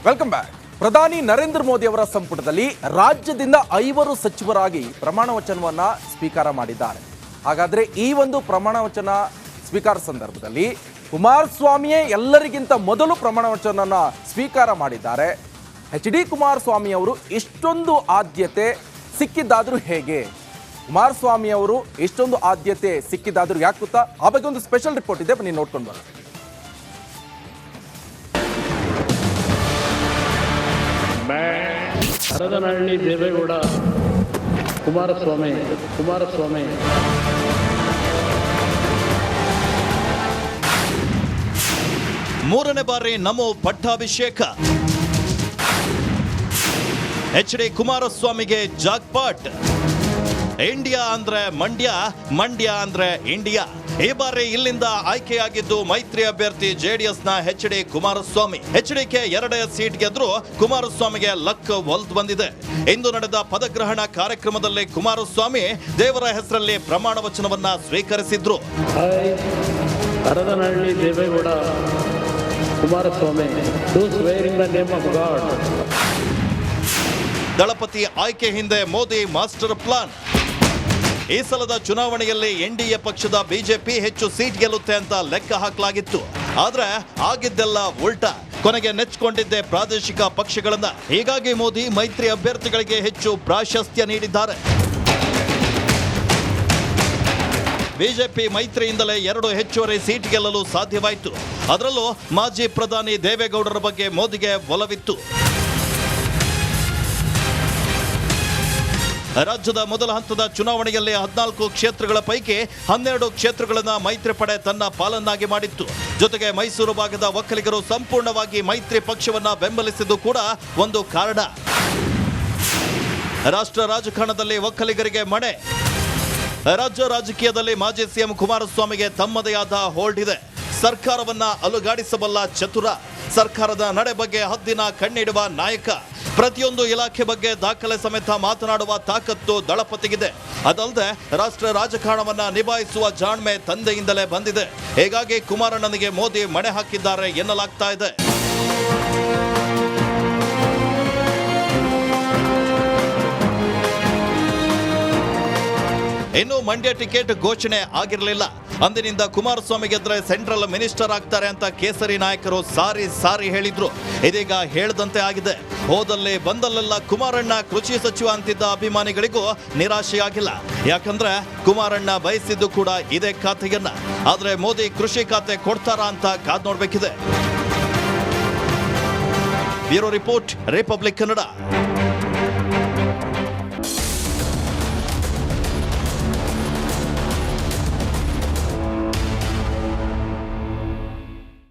Welcome back. ಪ್ರಧಾನಿ ನರೇಂದ್ರ ಮೋದಿ ಅವರ ಸಂಪುಟದಲ್ಲಿ ರಾಜ್ಯದಿಂದ 5 ಸಚಿವರಾಗಿ ಪ್ರಮಾಣ ವಚನವನ್ನ ಸ್ವೀಕಾರ ಮಾಡಿದ್ದಾರೆ. ಹಾಗಾದ್ರೆ ಈ ಒಂದು ಪ್ರಮಾಣ ವಚನ ಸ್ವೀಕಾರ ಸಂದರ್ಭದಲ್ಲಿ ಕುಮಾರಸ್ವಾಮಿಯೇ ಎಲ್ಲರಿಗಿಂತ ಮೊದಲು ಪ್ರಮಾಣ ವಚನವನ್ನ ಸ್ವೀಕಾರ ಮಾಡಿದ್ದಾರೆ. HD ಕುಮಾರಸ್ವಾಮಿ ಅವರು ಇಷ್ಟೊಂದು ಆದ್ಯತೆ ಸಿಕ್ಕಿದ್ದಾದ್ರೂ ಹೇಗೆ? ಕುಮಾರಸ್ವಾಮಿ ಅವರು ಇಷ್ಟೊಂದು ಆದ್ಯತೆ ಸಿಕ್ಕಿದ್ದಾದ್ರೂ ಯಾಕೆ ಗೊತ್ತಾ? ಆ ಬಗ್ಗೆ ಒಂದು ಸ್ಪೆಷಲ್ ರಿಪೋರ್ಟ್ ಇದೆ, ಬನ್ನಿ ನೋಡ್ಕೊಂಡು ಬರೋಣ. ಹರದನಹಳ್ಳಿ ದೇವೇಗೌಡ ಕುಮಾರಸ್ವಾಮಿ ಮೂರನೇ ಬಾರಿ ನಮೋ ಪಟ್ಟಾಭಿಷೇಕ. HD ಕುಮಾರಸ್ವಾಮಿಗೆ jackpot. ಇಂಡಿಯಾ ಅಂದ್ರೆ ಮಂಡ್ಯ, ಮಂಡ್ಯ ಅಂದ್ರೆ ಇಂಡಿಯಾ. ಈ ಬಾರಿ ಇಲ್ಲಿಂದ ಆಯ್ಕೆಯಾಗಿದ್ದು ಮೈತ್ರಿ ಅಭ್ಯರ್ಥಿ JDSನ HD ಕುಮಾರಸ್ವಾಮಿ. HDಕ್ಕೆ 2 ಸೀಟ್ ಗೆದ್ರು ಕುಮಾರಸ್ವಾಮಿಗೆ ಲಕ್ ಒಲ್ದ್ ಬಂದಿದೆ. ಇಂದು ನಡೆದ ಪದಗ್ರಹಣ ಕಾರ್ಯಕ್ರಮದಲ್ಲಿ ಕುಮಾರಸ್ವಾಮಿ ದೇವರ ಹೆಸರಲ್ಲಿ ಪ್ರಮಾಣ ವಚನವನ್ನ ಸ್ವೀಕರಿಸಿದ್ರು. Haradanahalli Devegowda Kumaraswamy to swear in the name of God. ದಳಪತಿ ಆಯ್ಕೆ ಹಿಂದೆ ಮೋದಿ ಮಾಸ್ಟರ್ ಪ್ಲಾನ್. ಈ ಸಲದ ಚುನಾವಣೆಯಲ್ಲಿ NDA ಪಕ್ಷದ BJP ಹೆಚ್ಚು ಸೀಟ್ ಗೆಲ್ಲುತ್ತೆ ಅಂತ ಲೆಕ್ಕ ಹಾಕಲಾಗಿತ್ತು. ಆದ್ರೆ ಆಗಿದ್ದೆಲ್ಲ ಉಲ್ಟಾ. ಕೊನೆಗೆ ನೆಚ್ಚಿಕೊಂಡಿದ್ದೆ ಪ್ರಾದೇಶಿಕ ಪಕ್ಷಗಳನ್ನ. ಹೀಗಾಗಿ ಮೋದಿ ಮೈತ್ರಿ ಅಭ್ಯರ್ಥಿಗಳಿಗೆ ಹೆಚ್ಚು ಪ್ರಾಶಸ್ತ್ಯ ನೀಡಿದ್ದಾರೆ. BJP ಮೈತ್ರಿಯಿಂದಲೇ 2 ಹೆಚ್ಚುವರಿ ಸೀಟ್ ಗೆಲ್ಲಲು ಸಾಧ್ಯವಾಯಿತು. ಅದರಲ್ಲೂ ಮಾಜಿ ಪ್ರಧಾನಿ ದೇವೇಗೌಡರ ಬಗ್ಗೆ ಮೋದಿಗೆ ಒಲವಿತ್ತು. ರಾಜ್ಯದ ಮೊದಲ ಹಂತದ ಚುನಾವಣೆಯಲ್ಲಿ 14 ಕ್ಷೇತ್ರಗಳ ಪೈಕಿ 12 ಕ್ಷೇತ್ರಗಳನ್ನ ಮೈತ್ರಿ ಪಡೆ ತನ್ನ ಪಾಲನ್ನಾಗಿ ಮಾಡಿತ್ತು. ಜೊತೆಗೆ ಮೈಸೂರು ಭಾಗದ ಒಕ್ಕಲಿಗರು ಸಂಪೂರ್ಣವಾಗಿ ಮೈತ್ರಿ ಪಕ್ಷವನ್ನ ಬೆಂಬಲಿಸಿದ್ದು ಕೂಡ ಒಂದು ಕಾರಣ. ರಾಷ್ಟ್ರ ರಾಜಕಾರಣದಲ್ಲಿ ಒಕ್ಕಲಿಗರಿಗೆ ಮಣೆ. ರಾಜ್ಯ ರಾಜಕೀಯದಲ್ಲಿ ಮಾಜಿ CM ಕುಮಾರಸ್ವಾಮಿಗೆ ತಮ್ಮದೇ ಆದ ಹೋಲ್ಡ್ ಇದೆ. ಸರ್ಕಾರವನ್ನ ಅಲುಗಾಡಿಸಬಲ್ಲ ಚತುರ. ಸರ್ಕಾರದ ನಡೆ ಬಗ್ಗೆ ಹದ್ದಿನ ಕಣ್ಣಿಡುವ ನಾಯಕ. ಪ್ರತಿಯೊಂದು ಇಲಾಖೆ ಬಗ್ಗೆ ದಾಖಲೆ ಸಮೇತ ಮಾತನಾಡುವ ತಾಕತ್ತು ದಳಪತಿಗಿದೆ. ಅದಲ್ಲದೆ ರಾಷ್ಟ್ರ ರಾಜಕಾರಣವನ್ನ ನಿಭಾಯಿಸುವ ಜಾಣ್ಮೆ ತಂದೆಯಿಂದಲೇ ಬಂದಿದೆ. ಹೀಗಾಗಿ ಕುಮಾರಣ್ಣನಿಗೆ ಮೋದಿ ಮಣೆ ಹಾಕಿದ್ದಾರೆ ಎನ್ನಲಾಗ್ತಾ ಇದೆ. ಇನ್ನು ಮಂಡ್ಯ ಟಿಕೆಟ್ ಘೋಷಣೆ ಆಗಿರಲಿಲ್ಲ. ಅಂದಿನಿಂದ ಕುಮಾರಸ್ವಾಮಿ ಗೆದ್ರೆ ಸೆಂಟ್ರಲ್ ಮಿನಿಸ್ಟರ್ ಆಗ್ತಾರೆ ಅಂತ ಕೇಸರಿ ನಾಯಕರು ಸಾರಿ ಹೇಳಿದ್ರು. ಇದೀಗ ಹೇಳ್ದಂತೆ ಆಗಿದೆ. ಹೋದಲ್ಲಿ ಬಂದಲ್ಲೆಲ್ಲ ಕುಮಾರಣ್ಣ ಕೃಷಿ ಸಚಿವ ಅಂತಿದ್ದ ಅಭಿಮಾನಿಗಳಿಗೂ ನಿರಾಶೆಯಾಗಿಲ್ಲ. ಯಾಕಂದ್ರೆ ಕುಮಾರಣ್ಣ ಬಯಸಿದ್ದು ಕೂಡ ಇದೇ ಖಾತೆಯನ್ನ. ಆದ್ರೆ ಮೋದಿ ಕೃಷಿ ಖಾತೆ ಕೊಡ್ತಾರಾ ಅಂತ ಕಾದ್ ನೋಡ್ಬೇಕಿದೆ. Bureau report, Republic Kannada.